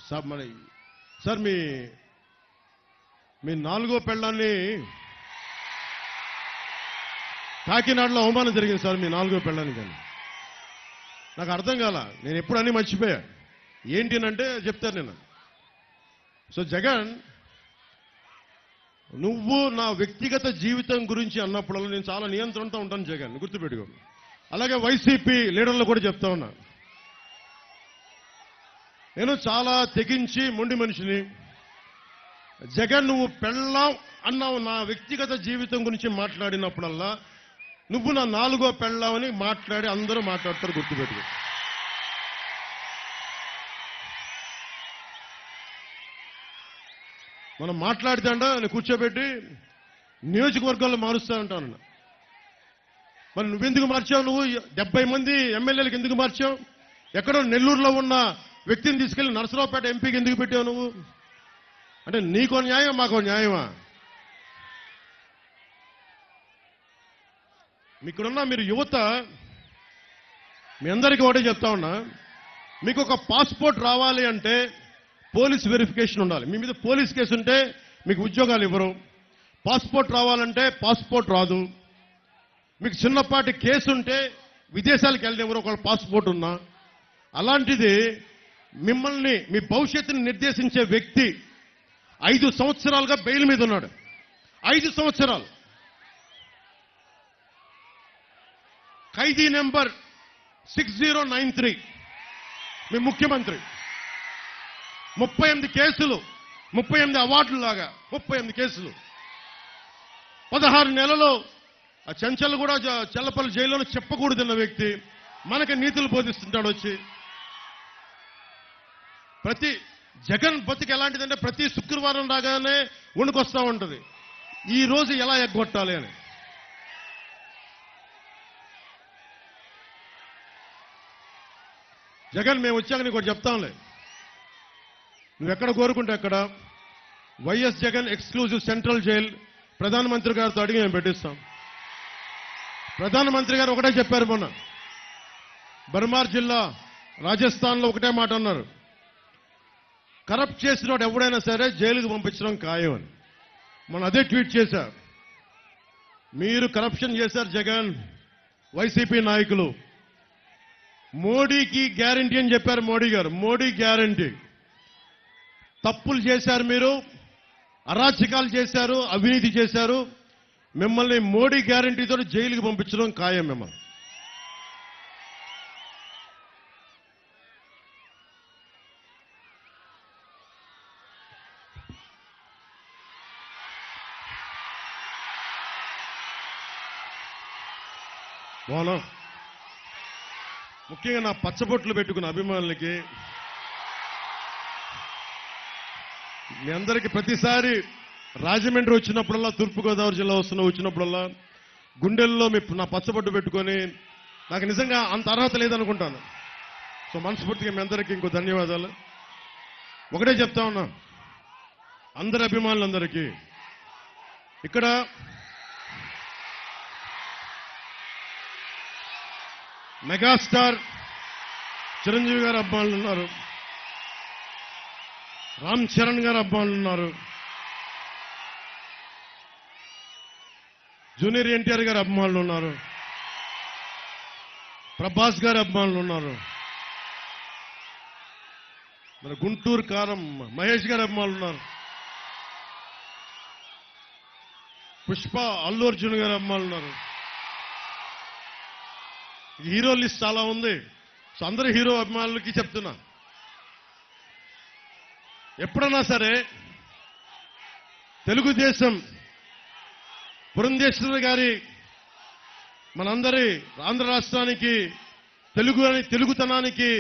Sir మరి sir మీ నాలుగో పెళ్ళాన్ని కాకినాడలో అవమానం జరిగింది సార్. మీ నాలుగో పెళ్ళాన్ని కానీ నాకు అర్థం కాల. నేను ఎప్పుడు అన్నీ మర్చిపోయా. ఏంటి అంటే చెప్తాను నేను. సో జగన్, నువ్వు నా వ్యక్తిగత జీవితం గురించి అన్నప్పుడల్లా నేను చాలా నియంత్రణతో ఉంటాను జగన్, గుర్తుపెట్టుకో. అలాగే వైసీపీ లీడర్లు కూడా చెప్తా ఉన్నా, నేను చాలా తెగించి మొండి మనిషిని. జగన్, నువ్వు పెళ్ళాం అన్నావు నా వ్యక్తిగత జీవితం గురించి మాట్లాడినప్పుడల్లా నువ్వు నా నాలుగో పెళ్ళామని మాట్లాడి అందరూ మాట్లాడతారు, గుర్తుపెట్టుకో. మనం మాట్లాడితే నేను కూర్చోబెట్టి నియోజకవర్గాల్లో మారుస్తా ఉంటాను. మరి నువ్వెందుకు మార్చావు? నువ్వు 70 మంది ఎమ్మెల్యేలకు ఎందుకు మార్చావు? ఎక్కడో నెల్లూరులో ఉన్న వ్యక్తిని తీసుకెళ్లి నరసరావుపేట ఎంపీకి ఎందుకు పెట్టావు నువ్వు? అంటే నీకో న్యాయం, మాకో న్యాయమా? మీకున్న మీరు యువత, మీ అందరికీ ఒకటే చెప్తా ఉన్నా, మీకు ఒక పాస్పోర్ట్ రావాలి అంటే పోలీస్ వెరిఫికేషన్ ఉండాలి. మీ మీద పోలీస్ కేసు ఉంటే మీకు ఉద్యోగాలు ఇవ్వరు. పాస్పోర్ట్ రావాలంటే పాస్పోర్ట్ రాదు. మీకు చిన్నపాటి కేసు ఉంటే విదేశాలకు వెళ్ళనివ్వరు ఒకవేళ పాస్పోర్ట్ ఉన్నా. అలాంటిది మిమ్మల్ని, మీ భవిష్యత్తుని నిర్దేశించే వ్యక్తి 5 సంవత్సరాలుగా బెయిల్ మీద ఉన్నాడు. 5 సంవత్సరాలు. ఖైదీ నెంబర్ 6093 మీ ముఖ్యమంత్రి. 38 కేసులు, 38 అవార్డులు లాగా 38 కేసులు. 16 నెలలు ఆ చెంచల్ కూడా చెల్లపల్లి జైల్లో చెప్పకూడదన్న వ్యక్తి మనకి నీతులు బోధిస్తుంటాడు వచ్చి. ప్రతి జగన్ బతికి ఎలాంటిదంటే ప్రతి శుక్రవారం రాగానే వణుకొస్తా ఉంటుంది, ఈ రోజు ఎలా ఎగ్గొట్టాలి అని. జగన్, మేము వచ్చాక నీకు ఒకటి చెప్తాంలే, నువ్వెక్కడ కోరుకుంటే అక్కడ YS Jagan exclusive central jail ప్రధానమంత్రి గారితో అడిగి మేము పెట్టిస్తాం. ప్రధానమంత్రి గారు ఒకటే చెప్పారు మొన్న, బర్మార్ జిల్లా రాజస్థాన్లో ఒకటే మాట అన్నారు, కరప్ట్ చేసినోడు ఎవడైనా సరే జైలుకు పంపించడం ఖాయం అని. మనం అదే ట్వీట్ చేశారు. మీరు కరప్షన్ చేశారు జగన్, వైసీపీ నాయకులు. మోడీకి గ్యారంటీ అని చెప్పారు మోడీ గారు. మోడీ గ్యారంటీ. తప్పులు చేశారు మీరు, అరాచకాలు చేశారు, అవినీతి చేశారు. మిమ్మల్ని మోడీ గ్యారంటీతో జైలుకి పంపించడం ఖాయం మిమ్మల్ని. బాగున్నా. ముఖ్యంగా నా పచ్చబొట్లు పెట్టుకున్న అభిమానులకి, మీ అందరికీ ప్రతిసారి రాజమండ్రి వచ్చినప్పుడల్లా, తూర్పుగోదావరి జిల్లా వచ్చినప్పుడల్లా గుండెల్లో నా పచ్చబొట్టు పెట్టుకొని, నాకు నిజంగా అంత అర్హత లేదనుకుంటాను. సో మనస్ఫూర్తిగా మీ అందరికీ ఇంకో ధన్యవాదాలు. ఒకటే చెప్తా ఉన్నా అందరి అభిమానులందరికీ, ఇక్కడ మెగాస్టార్ చిరంజీవి గారు అభిమానులు ఉన్నారు, రామ్ చరణ్ గారు అభిమానులు ఉన్నారు, జూనియర్ ఎన్టీఆర్ గారు అభిమానులు ఉన్నారు, ప్రభాస్ గారు అభిమానులు ఉన్నారు, మన గుంటూరు కారం మహేష్ గారు అభిమానులు ఉన్నారు, పుష్ప అల్లు అర్జున్ గారు అభిమానులు ఉన్నారు. హీరో లిస్ట్ చాలా ఉంది. సో అందరు హీరో అభిమానులకి చెప్తున్నా, ఎప్పుడన్నా సరే తెలుగుదేశం పురంధేశ్వరి గారి, మనందరి ఆంధ్ర రాష్ట్రానికి తెలుగుతనానికి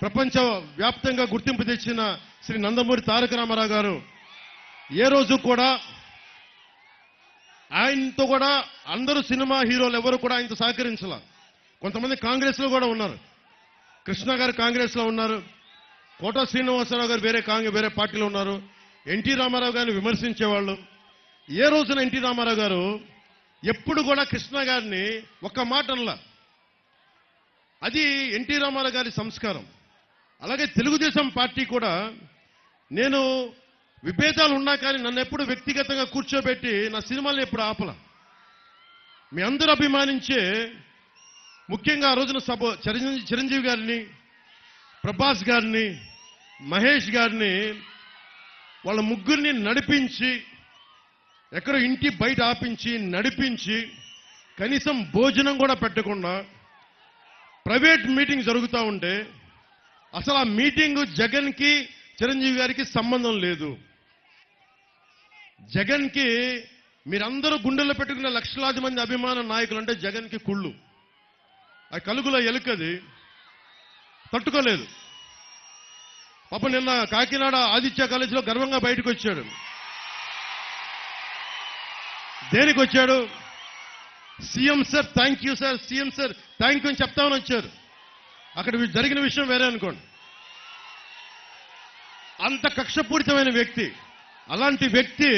ప్రపంచ వ్యాప్తంగా గుర్తింపు తెచ్చిన శ్రీ నందమూరి తారక రామారావు గారు ఏ రోజు కూడా, ఆయనతో కూడా అందరూ సినిమా హీరోలు ఎవరు కూడా ఆయనతో సహకరించాల. కొంతమంది కాంగ్రెస్ లో కూడా ఉన్నారు. కృష్ణ గారు కాంగ్రెస్ లో ఉన్నారు, కోట శ్రీనివాసరావు గారు వేరే పార్టీలో ఉన్నారు. ఎన్టీ రామారావు గారిని విమర్శించేవాళ్ళు. ఏ రోజున ఎన్టీ రామారావు గారు ఎప్పుడు కూడా కృష్ణ గారిని ఒక్క మాట అనలా. అది ఎన్టీ రామారావు గారి సంస్కారం. అలాగే తెలుగుదేశం పార్టీ కూడా నేను విభేదాలు ఉన్నా కానీ నన్ను ఎప్పుడు వ్యక్తిగతంగా కూర్చోబెట్టి నా సినిమాలను ఎప్పుడు ఆపల. మీ అందరూ అభిమానించే ముఖ్యంగా ఆ రోజున చిరంజీవి గారిని, ప్రభాస్ గారిని, మహేష్ గారిని వాళ్ళ ముగ్గురిని నడిపించి ఎక్కడో ఇంటి బయట ఆపించి నడిపించి కనీసం భోజనం కూడా పెట్టకుండా ప్రైవేట్ మీటింగ్ జరుగుతూ ఉంటే అసలు ఆ మీటింగ్ జగన్కి చిరంజీవి గారికి సంబంధం లేదు. జగన్కి మీరందరూ గుండెల్లో పెట్టుకున్న లక్షలాది మంది అభిమాన నాయకులు అంటే జగన్కి కుళ్ళు. ఆ కలుగులో ఎలుకది తట్టుకోలేదు. పాప నిన్న కాకినాడ ఆదిత్య కాలేజీలో గర్వంగా బయటకు వచ్చాడు. దేనికి వచ్చాడు? CM sir thank you sir, CM sir thank you అని చెప్తామని వచ్చారు. అక్కడ జరిగిన విషయం వేరే అనుకోండి. అంత కక్షపూరితమైన వ్యక్తి. అలాంటి వ్యక్తి